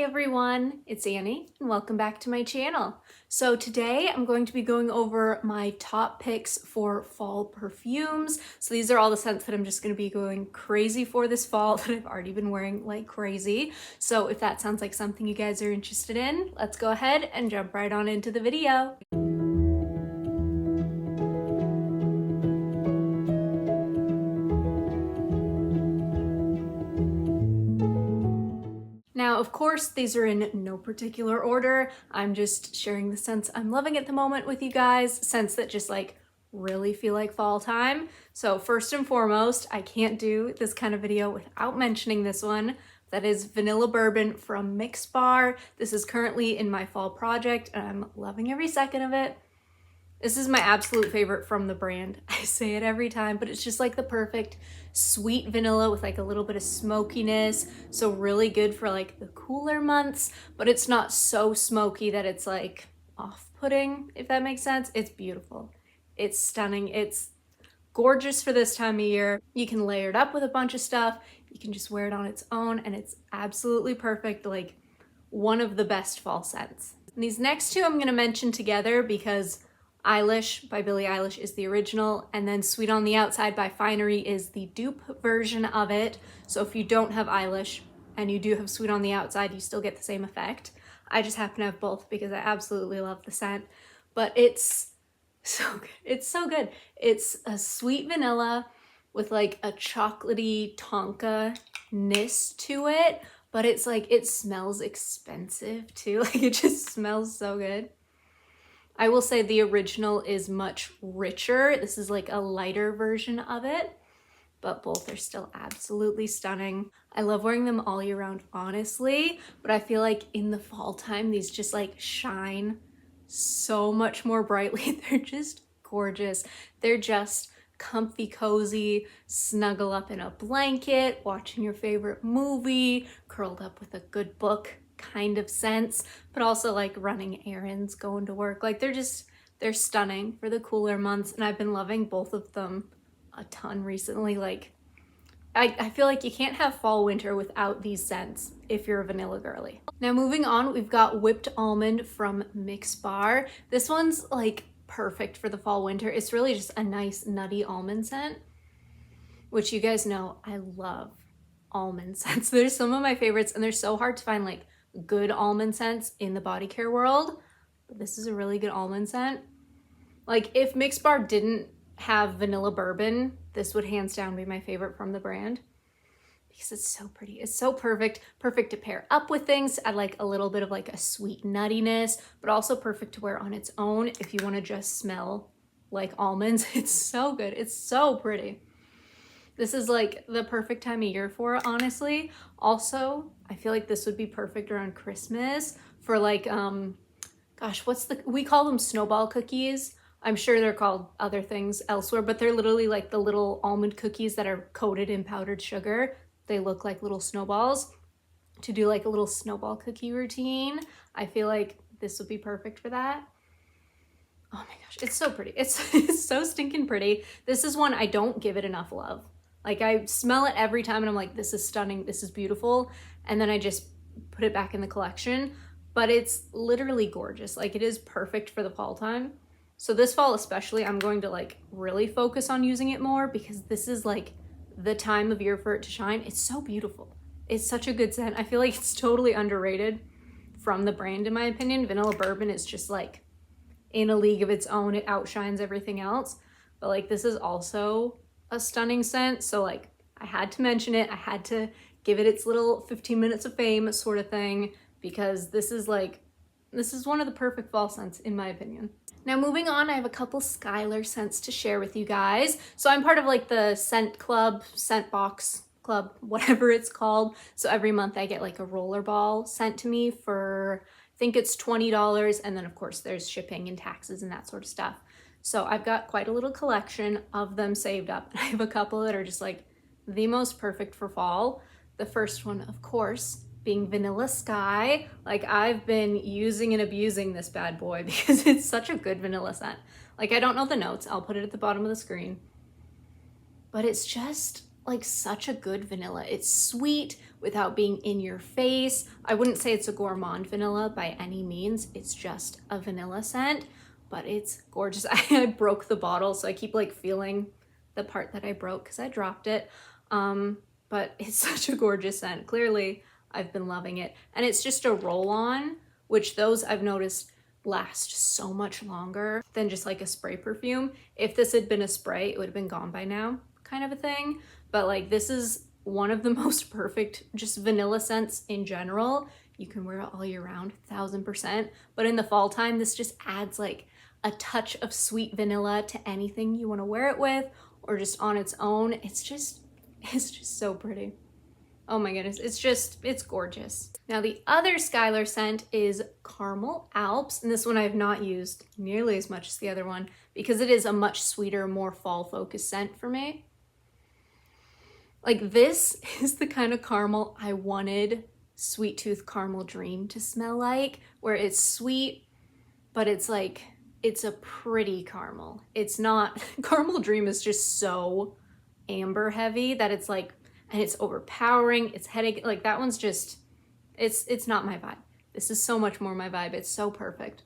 everyone, it's Annie and welcome back to my channel. So today I'm going to be going over my top picks for fall perfumes. So these are all the scents that I'm just going to be going crazy for this fall that I've already been wearing like crazy. So if that sounds like something you guys are interested in, let's go ahead and jump right on into the video. Now, of course, these are in no particular order. I'm just sharing the scents I'm loving at the moment with you guys, scents that just like really feel like fall time. So first and foremost, I can't do this kind of video without mentioning this one. That is Vanilla Bourbon from Mix Bar. This is currently in my fall project and I'm loving every second of it. This is my absolute favorite from the brand. I say it every time, but it's just like the perfect sweet vanilla with like a little bit of smokiness. So really good for like the cooler months, but it's not so smoky that it's like off-putting, if that makes sense. It's beautiful. It's stunning. It's gorgeous for this time of year. You can layer it up with a bunch of stuff. You can just wear it on its own and it's absolutely perfect. Like one of the best fall scents. And these next two I'm gonna mention together because Eilish by Billie Eilish is the original, and then Sweet on the Outside by Finery is the dupe version of it. So if you don't have Eilish and you do have Sweet on the Outside, you still get the same effect. I just happen to have both because I absolutely love the scent, but it's so good. It's so good. It's a sweet vanilla with like a chocolatey tonka-ness to it, but it's like, it smells expensive too. Like it just smells so good. I will say the original is much richer. This is like a lighter version of it, but both are still absolutely stunning. I love wearing them all year round, honestly, but I feel like in the fall time, these just like shine so much more brightly. They're just gorgeous. They're just comfy, cozy, snuggle up in a blanket, watching your favorite movie, curled up with a good book kind of sense, but also like running errands, going to work. Like they're stunning for the cooler months, and I've been loving both of them a ton recently. Like I feel like you can't have fall winter without these scents if you're a vanilla girly. Now moving on, we've got Whipped Almond from Mix Bar. This one's like perfect for the fall winter. It's really just a nice nutty almond scent, which you guys know I love almond scents. They're some of my favorites, and they're so hard to find like good almond scents in the body care world, but this is a really good almond scent. Like if Mix Bar didn't have Vanilla Bourbon, this would hands down be my favorite from the brand because it's so pretty. It's so perfect to pair up with things, add like a little bit of like a sweet nuttiness, but also perfect to wear on its own if you want to just smell like almonds. It's so good. It's so pretty. This is like the perfect time of year for it, honestly. Also, I feel like this would be perfect around Christmas for like, gosh, we call them snowball cookies. I'm sure they're called other things elsewhere, but they're literally like the little almond cookies that are coated in powdered sugar. They look like little snowballs. To do like a little snowball cookie routine, I feel like this would be perfect for that. Oh my gosh, it's so pretty. It's so stinking pretty. This is one I don't give it enough love. Like I smell it every time and I'm like, this is stunning, this is beautiful. And then I just put it back in the collection, but it's literally gorgeous. Like it is perfect for the fall time. So this fall especially, I'm going to like really focus on using it more because this is like the time of year for it to shine. It's so beautiful. It's such a good scent. I feel like it's totally underrated from the brand in my opinion. Vanilla Bourbon is just like in a league of its own. It outshines everything else. But like this is also a stunning scent, so like I had to mention it. I had to give it its little 15 minutes of fame sort of thing because this is one of the perfect fall scents in my opinion. Now moving on, I have a couple Skyler scents to share with you guys. So I'm part of like the scent club, scent box club, whatever it's called. So every month I get like a rollerball sent to me for, I think it's $20, and then of course there's shipping and taxes and that sort of stuff. So I've got quite a little collection of them saved up. I have a couple that are just like the most perfect for fall. The first one, of course, being Vanilla Sky. Like I've been using and abusing this bad boy because it's such a good vanilla scent. Like I don't know the notes. I'll put it at the bottom of the screen. But it's just like such a good vanilla. It's sweet without being in your face. I wouldn't say it's a gourmand vanilla by any means. It's just a vanilla scent, but it's gorgeous. I broke the bottle, so I keep like feeling the part that I broke because I dropped it. But it's such a gorgeous scent. Clearly, I've been loving it. And it's just a roll-on, which those I've noticed last so much longer than just like a spray perfume. If this had been a spray, it would have been gone by now, kind of a thing. But like, this is one of the most perfect just vanilla scents in general. You can wear it all year round, 1000%. But in the fall time, this just adds like a touch of sweet vanilla to anything you want to wear it with, or just on its own. It's just so pretty. Oh my goodness, it's gorgeous. Now the other Skyler scent is Caramel Alps, and this one I have not used nearly as much as the other one because it is a much sweeter, more fall focused scent for me. Like, this is the kind of caramel I wanted Sweet Tooth Caramel Dream to smell like, where it's sweet, but it's like, it's a pretty caramel. It's not, Caramel Dream is just so amber heavy that it's like, and it's overpowering, it's headache, like that one's just, it's not my vibe. This is so much more my vibe. It's so perfect.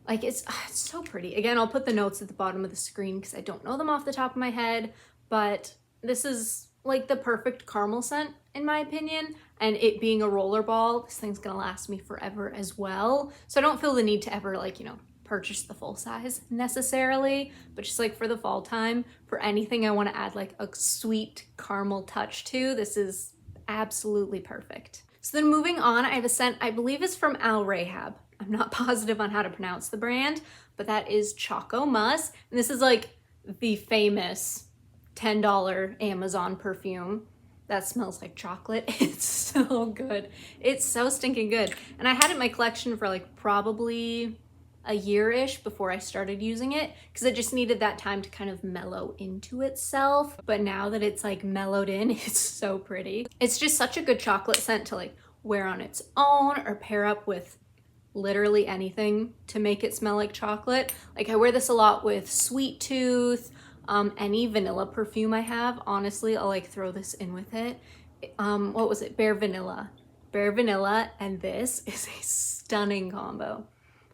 Like, it's so pretty. Again, I'll put the notes at the bottom of the screen because I don't know them off the top of my head, but this is like the perfect caramel scent in my opinion. And it being a roller ball, this thing's gonna last me forever as well. So I don't feel the need to ever like, you know, purchase the full size necessarily, but just like for the fall time, for anything I want to add like a sweet caramel touch to, this is absolutely perfect. So then moving on, I have a scent I believe is from Rahab. I'm not positive on how to pronounce the brand, but that is Choco Muss. And this is like the famous $10 Amazon perfume that smells like chocolate. It's so good. It's so stinking good. And I had it in my collection for like probably a year-ish before I started using it because it just needed that time to kind of mellow into itself. But now that it's like mellowed in, it's so pretty. It's just such a good chocolate scent to like wear on its own or pair up with literally anything to make it smell like chocolate. Like, I wear this a lot with Sweet Tooth, any vanilla perfume I have. Honestly, I'll like throw this in with it. What was it? Bare Vanilla, and this is a stunning combo.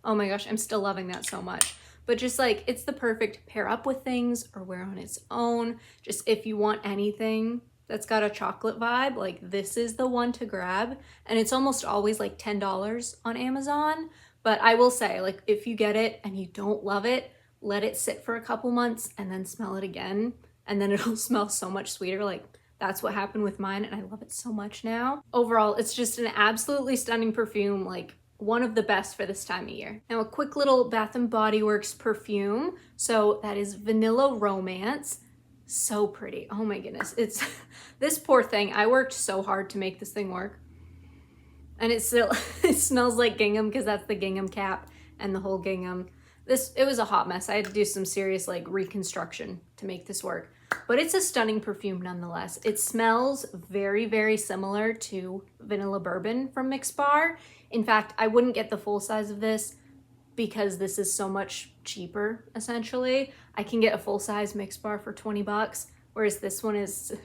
Oh my gosh, I'm still loving that so much. But just like, it's the perfect pair up with things or wear on its own. Just if you want anything that's got a chocolate vibe, like this is the one to grab. And it's almost always like $10 on Amazon. But I will say, like, if you get it and you don't love it, let it sit for a couple months and then smell it again. And then it'll smell so much sweeter. Like, that's what happened with mine and I love it so much now. Overall, it's just an absolutely stunning perfume. Like, one of the best for this time of year. Now a quick little Bath & Body Works perfume. So that is Vanilla Romance. So pretty. Oh my goodness. It's this poor thing. I worked so hard to make this thing work. And it still, it smells like gingham because that's the gingham cap and the whole gingham. It was a hot mess. I had to do some serious like reconstruction to make this work. But it's a stunning perfume nonetheless. It smells very, very similar to Vanilla Bourbon from Mix Bar. In fact, I wouldn't get the full size of this because this is so much cheaper, essentially. I can get a full size Mix Bar for 20 bucks, whereas this one is,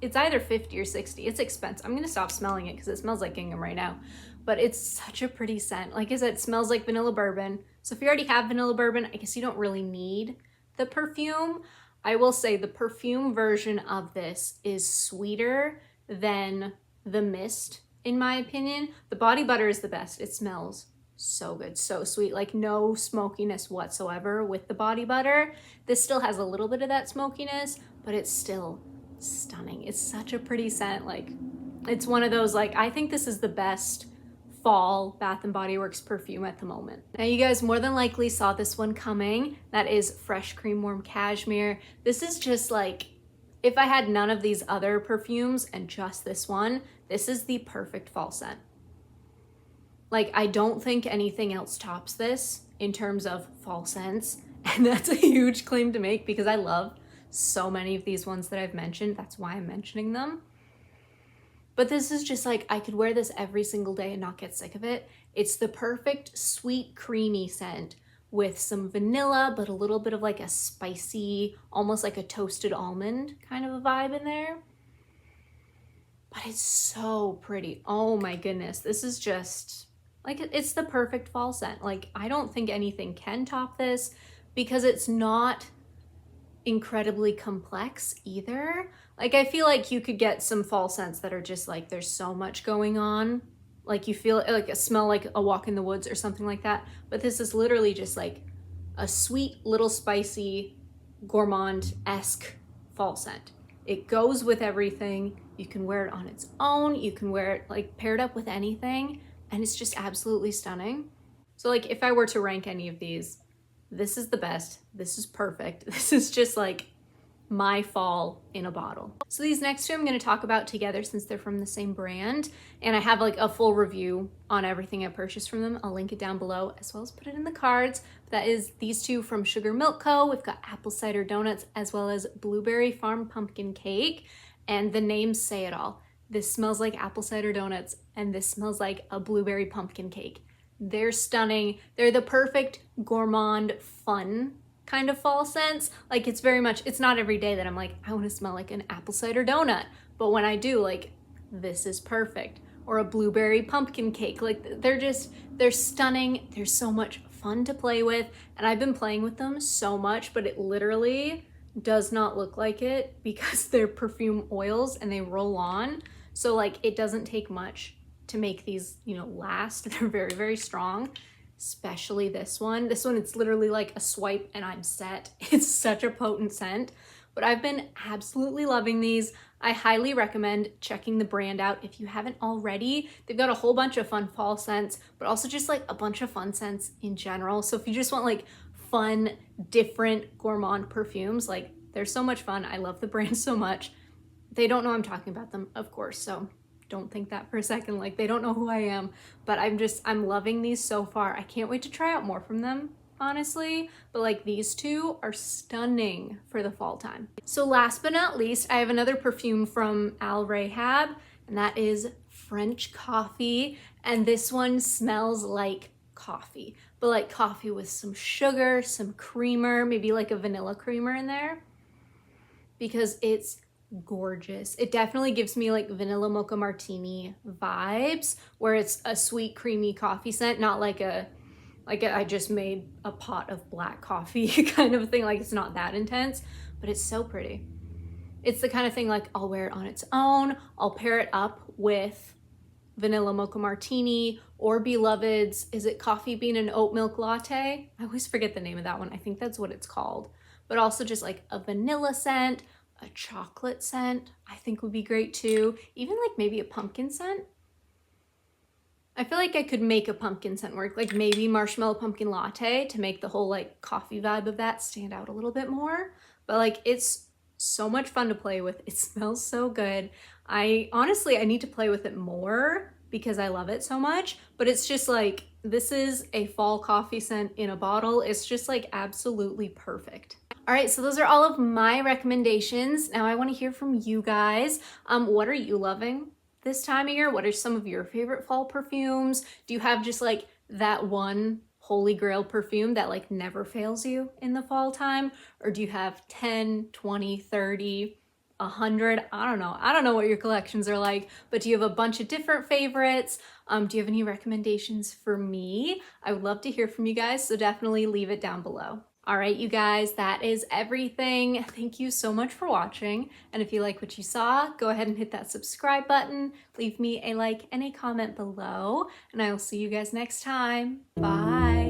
it's either 50 or 60. It's expensive. I'm gonna stop smelling it because it smells like gingham right now. But it's such a pretty scent. Like I said, it smells like Vanilla Bourbon. So if you already have Vanilla Bourbon, I guess you don't really need the perfume. I will say the perfume version of this is sweeter than the mist, in my opinion. The body butter is the best. It smells so good, so sweet, like no smokiness whatsoever with the body butter. This still has a little bit of that smokiness, but it's still stunning. It's such a pretty scent. Like, it's one of those, like, I think this is the best fall Bath & Body Works perfume at the moment. Now you guys more than likely saw this one coming. That is Fresh Cream Warm Cashmere. This is just like, if I had none of these other perfumes and just this one, this is the perfect fall scent. Like, I don't think anything else tops this in terms of fall scents. And that's a huge claim to make because I love so many of these ones that I've mentioned. That's why I'm mentioning them. But this is just like, I could wear this every single day and not get sick of it. It's the perfect sweet, creamy scent with some vanilla, but a little bit of like a spicy, almost like a toasted almond kind of a vibe in there. but it's so pretty. Oh my goodness. This is just like, it's the perfect fall scent. Like, I don't think anything can top this because it's not incredibly complex either. Like, I feel like you could get some fall scents that are just like, there's so much going on. Like, you feel like a smell like a walk in the woods or something like that. But this is literally just like a sweet, little spicy, gourmand-esque fall scent. It goes with everything. You can wear it on its own. You can wear it like paired up with anything. And it's just absolutely stunning. So like, if I were to rank any of these, this is the best. This is perfect. This is just like my fall in a bottle. So these next two I'm going to talk about together since they're from the same brand, and I have like a full review on everything I purchased from them. I'll link it down below as well as put it in the cards. That is these two from Sugar Milk Co. We've got apple cider donuts as well as blueberry farm pumpkin cake, and the names say it all. This smells like apple cider donuts and this smells like a blueberry pumpkin cake. They're stunning. They're the perfect gourmand fun kind of fall scents. Like, it's very much, it's not every day that I'm like, I want to smell like an apple cider donut. But when I do, like, this is perfect. Or a blueberry pumpkin cake. Like, they're stunning. They're so much fun to play with. And I've been playing with them so much, but it literally does not look like it because they're perfume oils and they roll on. So like, it doesn't take much to make these, you know, last. They're very, very strong. Especially this one. This one, it's literally like a swipe and I'm set. It's such a potent scent, but I've been absolutely loving these. I highly recommend checking the brand out if you haven't already. They've got a whole bunch of fun fall scents, but also just like a bunch of fun scents in general. So if you just want like fun, different gourmand perfumes, like they're so much fun. I love the brand so much. They don't know I'm talking about them, of course, so don't think that for a second, like they don't know who I am, but I'm loving these so far. I can't wait to try out more from them, honestly, but like these two are stunning for the fall time. So last but not least, I have another perfume from Rahab, and that is French Coffee, and this one smells like coffee, but like coffee with some sugar, some creamer, maybe like a vanilla creamer in there, because it's gorgeous. It definitely gives me like vanilla mocha martini vibes, where it's a sweet creamy coffee scent, not like I just made a pot of black coffee kind of thing. Like, it's not that intense, but it's so pretty. It's the kind of thing like I'll wear it on its own. I'll pair it up with vanilla mocha martini or Beloved's, is it coffee bean and oat milk latte? I always forget the name of that one. I think that's what it's called. But also just like a vanilla scent, a chocolate scent, I think would be great too. Even like maybe a pumpkin scent. I feel like I could make a pumpkin scent work, like maybe marshmallow pumpkin latte to make the whole like coffee vibe of that stand out a little bit more. But like, it's so much fun to play with. It smells so good. I need to play with it more because I love it so much, but it's just like, this is a fall coffee scent in a bottle. It's just like absolutely perfect. All right, so those are all of my recommendations. Now I want to hear from you guys. What are you loving this time of year? What are some of your favorite fall perfumes? Do you have just like that one holy grail perfume that like never fails you in the fall time? Or do you have 10, 20, 30, 100? I don't know. I don't know what your collections are like, but do you have a bunch of different favorites? Do you have any recommendations for me? I would love to hear from you guys, so definitely leave it down below. All right, you guys, that is everything. Thank you so much for watching. And if you like what you saw, go ahead and hit that subscribe button, leave me a like and a comment below, and I will see you guys next time. Bye.